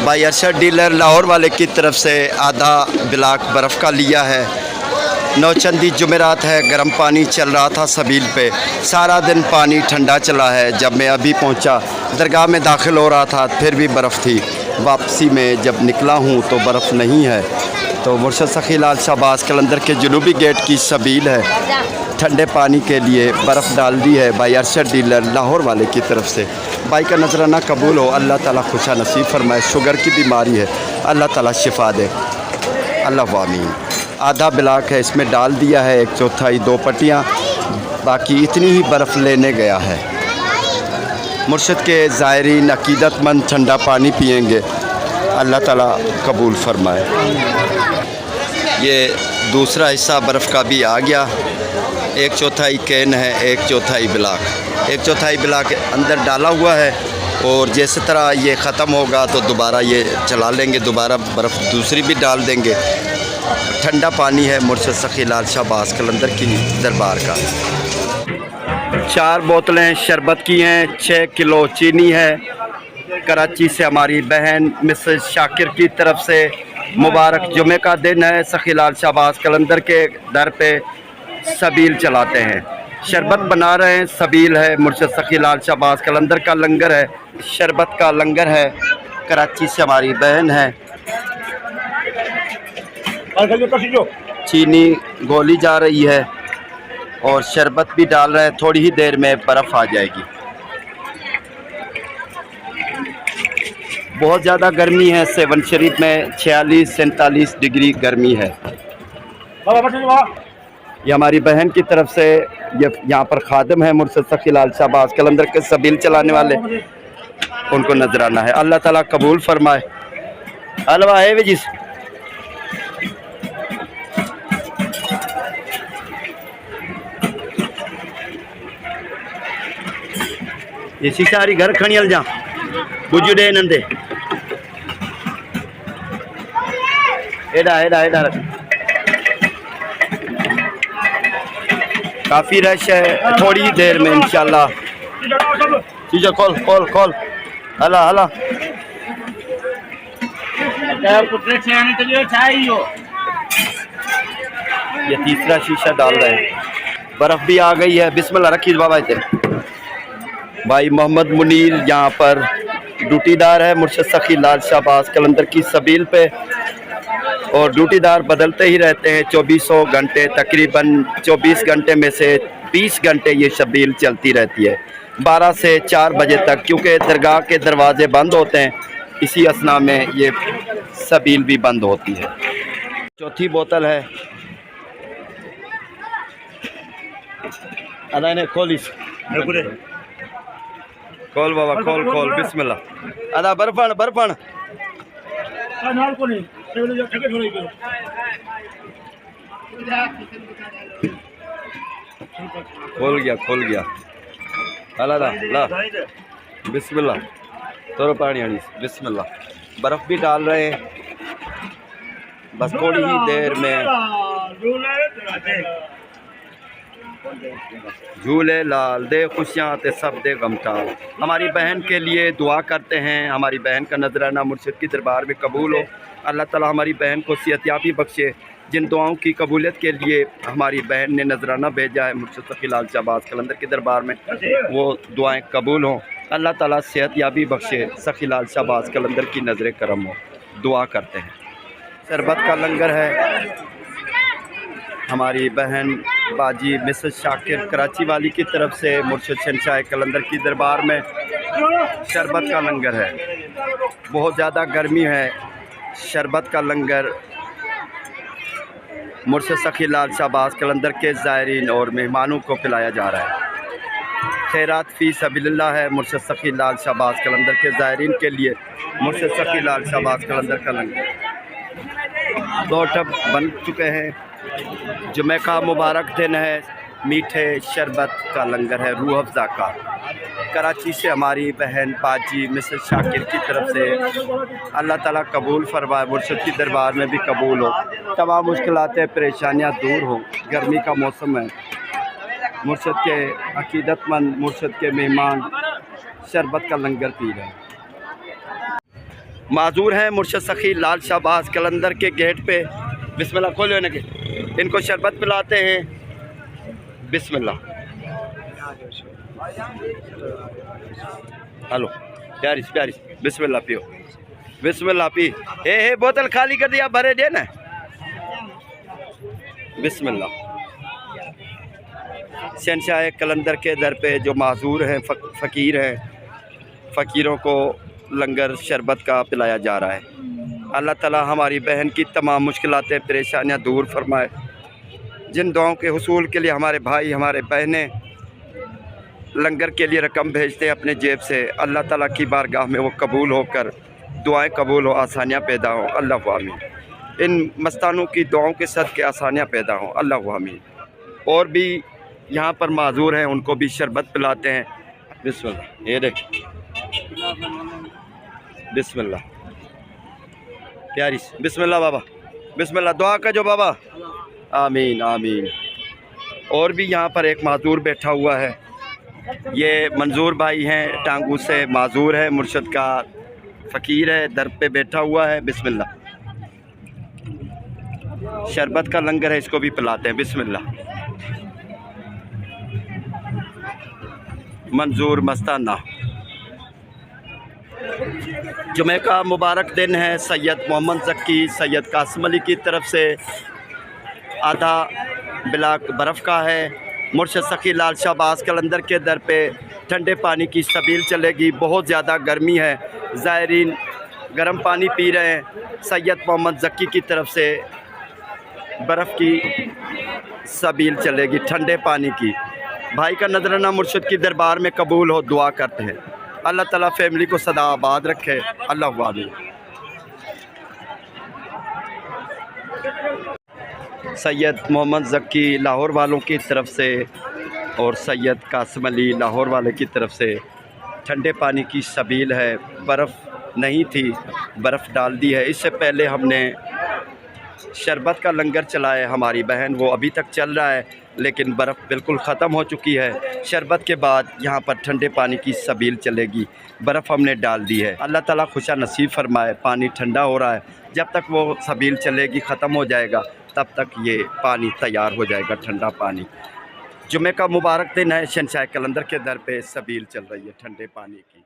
भाई अरशद डीलर लाहौर वाले की तरफ से आधा ब्लाक बर्फ़ का लिया है। नौचंदी जुमेरात है, गर्म पानी चल रहा था सबील पे, सारा दिन पानी ठंडा चला है। जब मैं अभी पहुंचा, दरगाह में दाखिल हो रहा था, फिर भी बर्फ़ थी। वापसी में जब निकला हूं तो बर्फ़ नहीं है। तो मुर्शद सखी लाल शाहबाज कलंदर के जनूबी गेट की सबील है, ठंडे पानी के लिए बर्फ़ डाल दी है भाई अरशद डीलर लाहौर वाले की तरफ से। भाई का नजराना कबूल हो, अल्लाह ताला खुशा नसीब फरमाए। शुगर की बीमारी है, अल्लाह ताला शिफा दे, अल्लाह आमीन। आधा ब्लाक है, इसमें डाल दिया है 1/4 2 पट्टियाँ, बाकी इतनी ही बर्फ़ लेने गया है। मुर्शिद के ज़ायरीन अकीदतमंद ठंडा पानी पिएंगे, अल्लाह ताला कबूल फरमाए। ये दूसरा हिस्सा बर्फ़ का भी आ गया। 1/4 कैन है, 1/4 ब्लाक, 1/4 ब्लाक अंदर डाला हुआ है। और जिस तरह ये ख़त्म होगा तो दोबारा ये चला लेंगे, दोबारा बर्फ़ दूसरी भी डाल देंगे। ठंडा पानी है मुर्शिद सखी लाल शाहबाज कलंदर की दरबार का। 4 बोतलें शरबत की हैं, 6 किलो चीनी है। कराची से हमारी बहन मिसेस शाकिर की तरफ से मुबारक जुमे का दिन है। सखी लाल शाहबाज कलंदर के दर पे सबील चलाते हैं, शरबत बना रहे हैं। सबील है, मुर्शिद सखी लाल शाहबाज कलंदर का लंगर है, शरबत का लंगर है। कराची से हमारी बहन है। चीनी गोली जा रही है और शरबत भी डाल रहे हैं। थोड़ी ही देर में बर्फ़ आ जाएगी। बहुत ज़्यादा गर्मी है। सेवन शरीफ में 46-47 डिग्री गर्मी है। ये हमारी बहन की तरफ से ये यहाँ पर खादिम है मुर्शिद सखी लाल शाहबाज कलंदर के सबील चलाने वाले, उनको नजराना है। अल्लाह ताला कबूल फरमाए। हलवा है जिस ये शिशारी घर खणी हल जा बुझू डे नंदे एडा एडा एडा। काफ़ी रश है, थोड़ी ही देर में इंशाल्लाह। चीज़ खोल खोल खोल, हला हला। ये तीसरा शीशा डाल रहे हैं। बर्फ़ भी आ गई है। बिस्मिल्लाह रखी बाबा इतने। भाई मोहम्मद मुनीर यहाँ पर ड्यूटीदार है मुर्शिद सखी लाल शाहबाज कलंदर की सबील पे, और ड्यूटीदार बदलते ही रहते हैं 24 घंटे। तकरीबन 24 घंटे में से 20 घंटे ये सबील चलती रहती है, 12 से 4 बजे तक, क्योंकि दरगाह के दरवाजे बंद होते हैं। इसी असना में ये सबील भी बंद होती है। चौथी बोतल है। अदा ने खोलिस खोल बाबा खोल खोल, बिस्मिल्लाह। अदा बर्फन बर्फन खोल गया। अला ला बिस्मिल्लाह। तोरो पानी आनी बिस्मिल्लाह। बर्फ़ भी डाल रहे हैं, बस थोड़ी ही देर में। झूले लाल दे खुशियाँ ते सब दे गमटाल। हमारी बहन के लिए दुआ करते हैं। हमारी बहन का नजराना मुर्शिद की दरबार में कबूल हो। अल्लाह ताला हमारी बहन को सेहतयाबी बख्शे। जिन दुआओं की कबूलियत के लिए हमारी बहन ने नजराना भेजा है मुर्शिद सखी लाल शाहबाज कलंदर की दरबार में, वो दुआएं कबूल हों। अल्लाह ताला सेहतयाबी बख्शे, सखी लाल शाहबाज कलंदर की नज़र करम हो। दुआ करते हैं। शरबत का लंगर है। हमारी बहन बाजी मिसेस शाकिर कराची वाली की तरफ से मुर्शिद शहंशाह कलंदर की दरबार में शरबत का लंगर है। बहुत ज़्यादा गर्मी है। शरबत का लंगर मुर्शिद सखी लाल शाहबाज कलंदर के ज़ायरीन और मेहमानों को पिलाया जा रहा है। खैरात फ़ी सबीलिल्लाह है मुर्शिद सखी लाल शाहबाज कलंदर के ज़ायरीन के लिए। मुर्शिद सखी लाल शाहबाज कलंदर का लंगर 2 टब बन चुके हैं। जुमे का मुबारक दिन है। मीठे शरबत का लंगर है, रूह अफ़ज़ा का। कराची से हमारी बहन बाजी मिसेस शाकिर की तरफ से अल्लाह ताला कबूल फरमाए। मुर्शिद की दरबार में भी कबूल हो, तमाम मुश्किलातें परेशानियाँ दूर हो। गर्मी का मौसम है। मुर्शिद के अकीदतमंद, मुर्शिद के मेहमान शरबत का लंगर पी रहे हैं। माजूर हैं मुर्शद सखी लाल शाहबाज कलंदर के गेट पे। बिस्मिल्लाह, खोलो इनके, इनको शरबत पिलाते हैं। बिस्मिल्लाह। हेलो प्यारी प्यारी, बिस्मिल्लाह पियो, बिस्मिल्लाह पी। हे बोतल खाली कर दिया, भरे दे ना। बिस्मिल्लाह। शहंशाह कलंदर के दर पे जो माजूर हैं, फ़कीर हैं, फ़कीरों को लंगर शरबत का पिलाया जा रहा है। अल्लाह ताला हमारी बहन की तमाम मुश्किलातें परेशानियां दूर फरमाए। जिन दुआओं के हुसूल के लिए हमारे भाई हमारे बहनें लंगर के लिए रकम भेजते हैं अपने जेब से, अल्लाह ताला की बारगाह में वो कबूल होकर दुआएं कबूल हो, आसानियाँ पैदा हों। अल्लाह आमीन। इन मस्तानों की दुआओं के सदक़े आसानियाँ पैदा हों। अल्लाह आमीन। और भी यहाँ पर माजूर हैं, उनको भी शरबत पिलाते हैं। बिस्मिल्लाह, ये देख, बिस्मिल्लाह प्यारी, बिस्मिल्लाह बाबा, बिस्मिल्लाह। दुआ का जो बाबा, आमीन आमीन। और भी यहाँ पर एक माजूर बैठा हुआ है, ये मंजूर भाई हैं, टांगू से माजूर है, मुर्शद का फ़कीर है, दर पे बैठा हुआ है। बिस्मिल्लाह। शरबत का लंगर है, इसको भी पिलाते हैं। बिस्मिल्लाह। मंजूर मस्ताना। जुमे का मुबारक दिन है। सैयद मोहम्मद ज़क्की सैयद कासिम अली की तरफ से आधा ब्लाक बर्फ़ का है। मुर्शद सखी लाल शाहबाज कलंदर के दर पे ठंडे पानी की सबील चलेगी। बहुत ज़्यादा गर्मी है, ज़ायरीन गर्म पानी पी रहे हैं। सैयद मोहम्मद ज़क्की की तरफ से बर्फ़ की सबील चलेगी, ठंडे पानी की। भाई का नजराना मुर्शद की दरबार में कबूल हो, दुआ करते हैं। अल्लाह ताला फैमिली को सदा आबाद रखे। अल्लाह आमीन। सैयद मोहम्मद ज़क्की लाहौर वालों की तरफ से और सैयद कासिम अली लाहौर वाले की तरफ से ठंडे पानी की सबील है। बर्फ़ नहीं थी, बर्फ़ डाल दी है। इससे पहले हमने शरबत का लंगर चलाया, हमारी बहन वो अभी तक चल रहा है, लेकिन बर्फ़ बिल्कुल ख़त्म हो चुकी है। शरबत के बाद यहाँ पर ठंडे पानी की सबील चलेगी। बर्फ़ हमने डाल दी है। अल्लाह ताला खुशा नसीब फरमाए। पानी ठंडा हो रहा है, जब तक वो सबील चलेगी, ख़त्म हो जाएगा, तब तक ये पानी तैयार हो जाएगा, ठंडा पानी। जुमे का मुबारक दिन है। शहंशाह कलंदर के दर पे सबील चल रही है ठंडे पानी की।